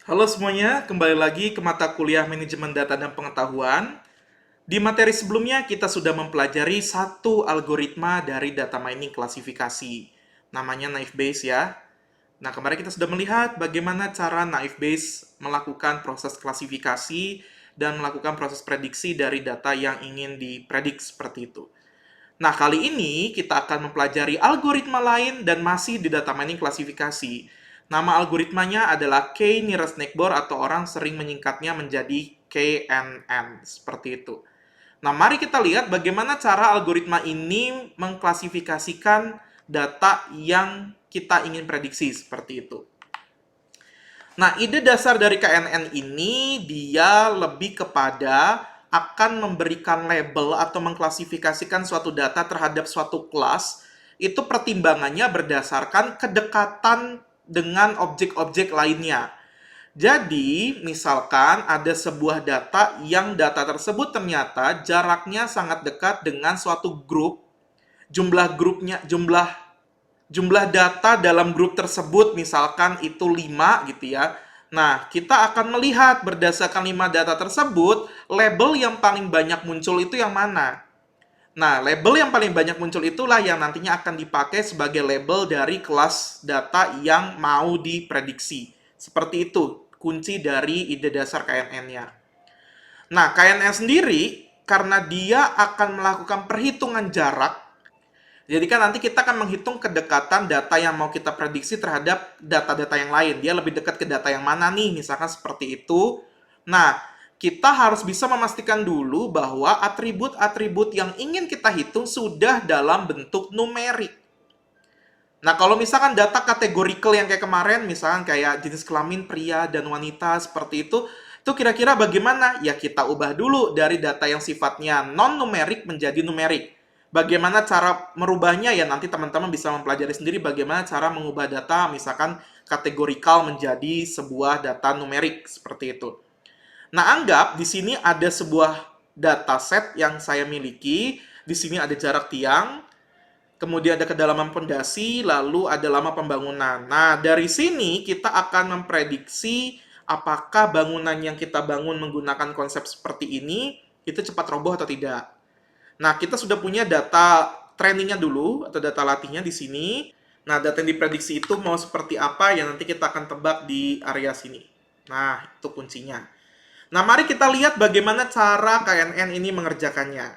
Halo semuanya, kembali lagi ke mata kuliah Manajemen Data dan Pengetahuan. Di materi sebelumnya kita sudah mempelajari satu algoritma dari data mining klasifikasi. Namanya Naive Bayes ya. Nah, kemarin kita sudah melihat bagaimana cara Naive Bayes melakukan proses klasifikasi dan melakukan proses prediksi dari data yang ingin dipredik seperti itu. Nah, kali ini kita akan mempelajari algoritma lain dan masih di data mining klasifikasi. Nama algoritmanya adalah K-nearest neighbor atau orang sering menyingkatnya menjadi KNN, seperti itu. Nah, mari kita lihat bagaimana cara algoritma ini mengklasifikasikan data yang kita ingin prediksi, seperti itu. Nah, ide dasar dari KNN ini dia lebih kepada akan memberikan label atau mengklasifikasikan suatu data terhadap suatu kelas, itu pertimbangannya berdasarkan kedekatan dengan objek-objek lainnya. Jadi, misalkan ada sebuah data yang data tersebut ternyata jaraknya sangat dekat dengan suatu grup, jumlah jumlah data dalam grup tersebut misalkan itu 5 gitu ya. Nah, kita akan melihat berdasarkan 5 data tersebut, label yang paling banyak muncul itu yang mana. Nah, label yang paling banyak muncul itulah yang nantinya akan dipakai sebagai label dari kelas data yang mau diprediksi. Seperti itu kunci dari ide dasar KNN-nya. Nah, KNN sendiri karena dia akan melakukan perhitungan jarak, jadi kan nanti kita akan menghitung kedekatan data yang mau kita prediksi terhadap data-data yang lain. Dia lebih dekat ke data yang mana nih, misalkan seperti itu. Nah, kita harus bisa memastikan dulu bahwa atribut-atribut yang ingin kita hitung sudah dalam bentuk numerik. Nah, kalau misalkan data kategorikal yang kayak kemarin, misalkan kayak jenis kelamin pria dan wanita seperti itu kira-kira bagaimana? Ya kita ubah dulu dari data yang sifatnya non-numerik menjadi numerik. Bagaimana cara merubahnya? Ya nanti teman-teman bisa mempelajari sendiri bagaimana cara mengubah data, misalkan kategorikal menjadi sebuah data numerik, seperti itu. Nah, anggap di sini ada sebuah dataset yang saya miliki. Di sini ada jarak tiang, kemudian ada kedalaman pondasi, lalu ada lama pembangunan. Nah, dari sini kita akan memprediksi apakah bangunan yang kita bangun menggunakan konsep seperti ini itu cepat roboh atau tidak. Nah, kita sudah punya data trainingnya dulu atau data latihnya di sini. Nah, data yang diprediksi itu mau seperti apa yang nanti kita akan tebak di area sini. Nah, itu kuncinya. Nah, mari kita lihat bagaimana cara KNN ini mengerjakannya.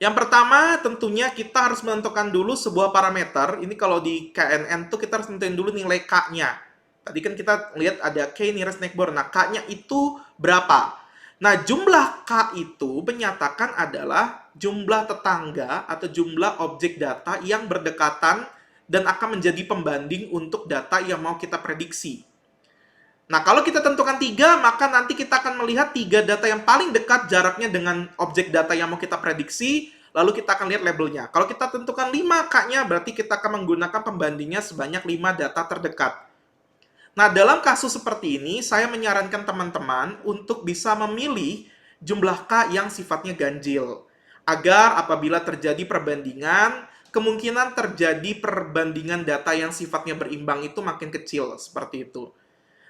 Yang pertama, tentunya kita harus menentukan dulu sebuah parameter. Ini kalau di KNN tuh kita harus tentuin dulu nilai K-nya. Tadi kan kita lihat ada K nearest neighbor. Nah, K-nya itu berapa? Nah, jumlah K itu menyatakan adalah jumlah tetangga atau jumlah objek data yang berdekatan dan akan menjadi pembanding untuk data yang mau kita prediksi. Nah, kalau kita tentukan 3, maka nanti kita akan melihat 3 data yang paling dekat jaraknya dengan objek data yang mau kita prediksi, lalu kita akan lihat labelnya. Kalau kita tentukan 5 K-nya, berarti kita akan menggunakan pembandingnya sebanyak 5 data terdekat. Nah, dalam kasus seperti ini, saya menyarankan teman-teman untuk bisa memilih jumlah K yang sifatnya ganjil. Agar apabila terjadi perbandingan, kemungkinan terjadi perbandingan data yang sifatnya berimbang itu makin kecil, seperti itu.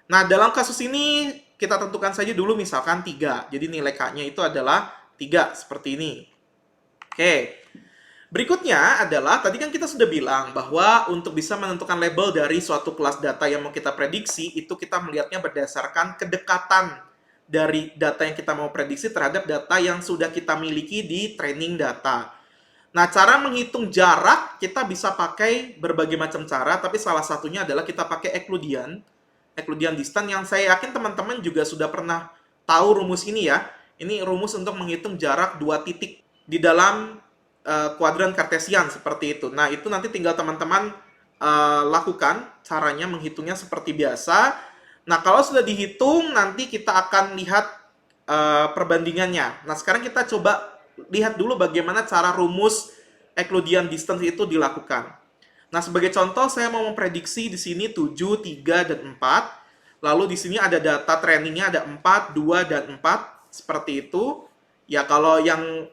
Nah, dalam kasus ini kita tentukan saja dulu misalkan 3. Jadi nilai K-nya itu adalah 3, seperti ini. Oke. Berikutnya adalah, tadi kan kita sudah bilang bahwa untuk bisa menentukan label dari suatu kelas data yang mau kita prediksi, itu kita melihatnya berdasarkan kedekatan dari data yang kita mau prediksi terhadap data yang sudah kita miliki di training data. Nah, cara menghitung jarak kita bisa pakai berbagai macam cara, tapi salah satunya adalah kita pakai Euclidean distance yang saya yakin teman-teman juga sudah pernah tahu rumus ini ya. Ini rumus untuk menghitung jarak dua titik di dalam kuadran kartesian seperti itu. Nah, itu nanti tinggal teman-teman lakukan caranya menghitungnya seperti biasa. Nah, kalau sudah dihitung nanti kita akan lihat perbandingannya. Nah, sekarang kita coba lihat dulu bagaimana cara rumus Euclidean distance itu dilakukan. Nah, sebagai contoh saya mau memprediksi di sini 7, 3, dan 4. Lalu di sini ada data trainingnya ada 4, 2, dan 4. Seperti itu. Ya, kalau yang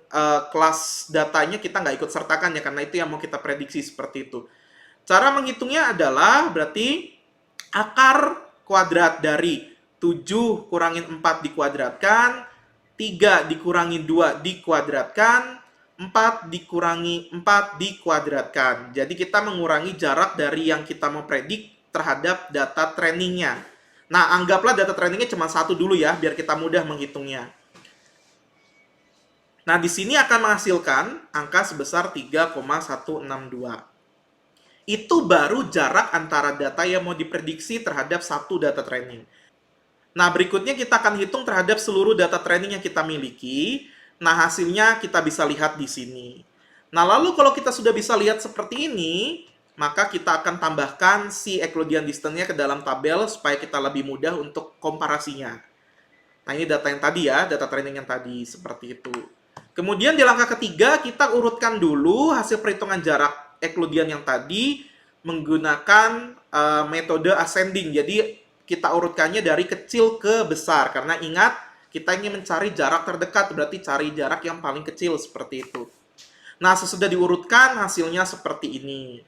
kelas datanya kita nggak ikut sertakan ya, karena itu yang mau kita prediksi seperti itu. Cara menghitungnya adalah berarti akar kuadrat dari 7 kurangin 4 dikuadratkan, 3 dikurangi 2 dikuadratkan, 4 dikurangi 4 dikuadratkan. Jadi kita mengurangi jarak dari yang kita mau predik terhadap data trainingnya. Nah, anggaplah data trainingnya cuma satu dulu ya, biar kita mudah menghitungnya. Nah, di sini akan menghasilkan angka sebesar 3,162. Itu baru jarak antara data yang mau diprediksi terhadap satu data training. Nah, berikutnya kita akan hitung terhadap seluruh data training yang kita miliki. Nah, hasilnya kita bisa lihat di sini. Nah, lalu kalau kita sudah bisa lihat seperti ini, maka kita akan tambahkan si Euclidean distance-nya ke dalam tabel supaya kita lebih mudah untuk komparasinya. Nah, ini data yang tadi ya, data training yang tadi, seperti itu. Kemudian di langkah ketiga, kita urutkan dulu hasil perhitungan jarak Euclidean yang tadi menggunakan metode ascending. Jadi, kita urutkannya dari kecil ke besar. Karena ingat, kita ingin mencari jarak terdekat, berarti cari jarak yang paling kecil, seperti itu. Nah, sesudah diurutkan, hasilnya seperti ini.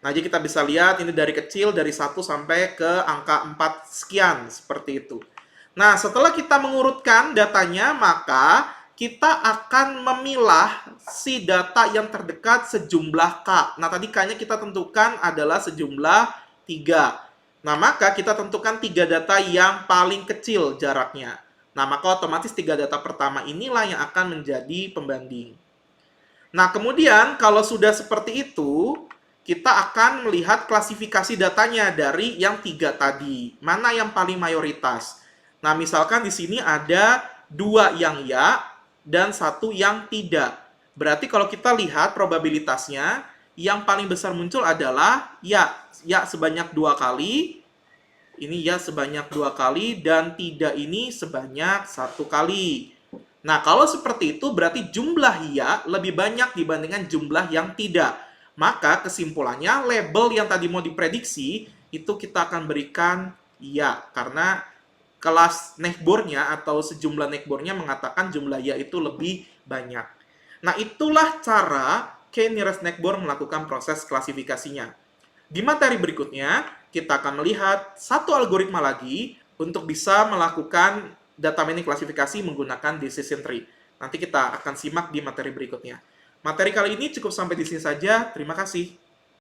Nah, jadi kita bisa lihat ini dari kecil, dari 1 sampai ke angka 4 sekian, seperti itu. Nah, setelah kita mengurutkan datanya, maka kita akan memilah si data yang terdekat sejumlah K. Nah, tadi K-nya kita tentukan adalah sejumlah 3. Nah, maka kita tentukan 3 data yang paling kecil jaraknya. Nah, maka otomatis 3 data pertama inilah yang akan menjadi pembanding. Nah, kemudian kalau sudah seperti itu, kita akan melihat klasifikasi datanya dari yang 3 tadi. Mana yang paling mayoritas? Nah, misalkan di sini ada 2 yang ya dan 1 yang tidak. Berarti kalau kita lihat probabilitasnya, yang paling besar muncul adalah ya sebanyak 2 kali, ini ya sebanyak 2 kali, dan tidak ini sebanyak 1 kali. Nah, kalau seperti itu berarti jumlah ya lebih banyak dibandingkan jumlah yang tidak. Maka kesimpulannya label yang tadi mau diprediksi itu kita akan berikan ya, karena kelas neckbore-nya atau sejumlah neckbore-nya mengatakan jumlah ya itu lebih banyak. Nah, itulah cara k-nearest neckbore melakukan proses klasifikasinya. Di materi berikutnya, kita akan melihat satu algoritma lagi untuk bisa melakukan data mining klasifikasi menggunakan decision tree. Nanti kita akan simak di materi berikutnya. Materi kali ini cukup sampai di sini saja. Terima kasih.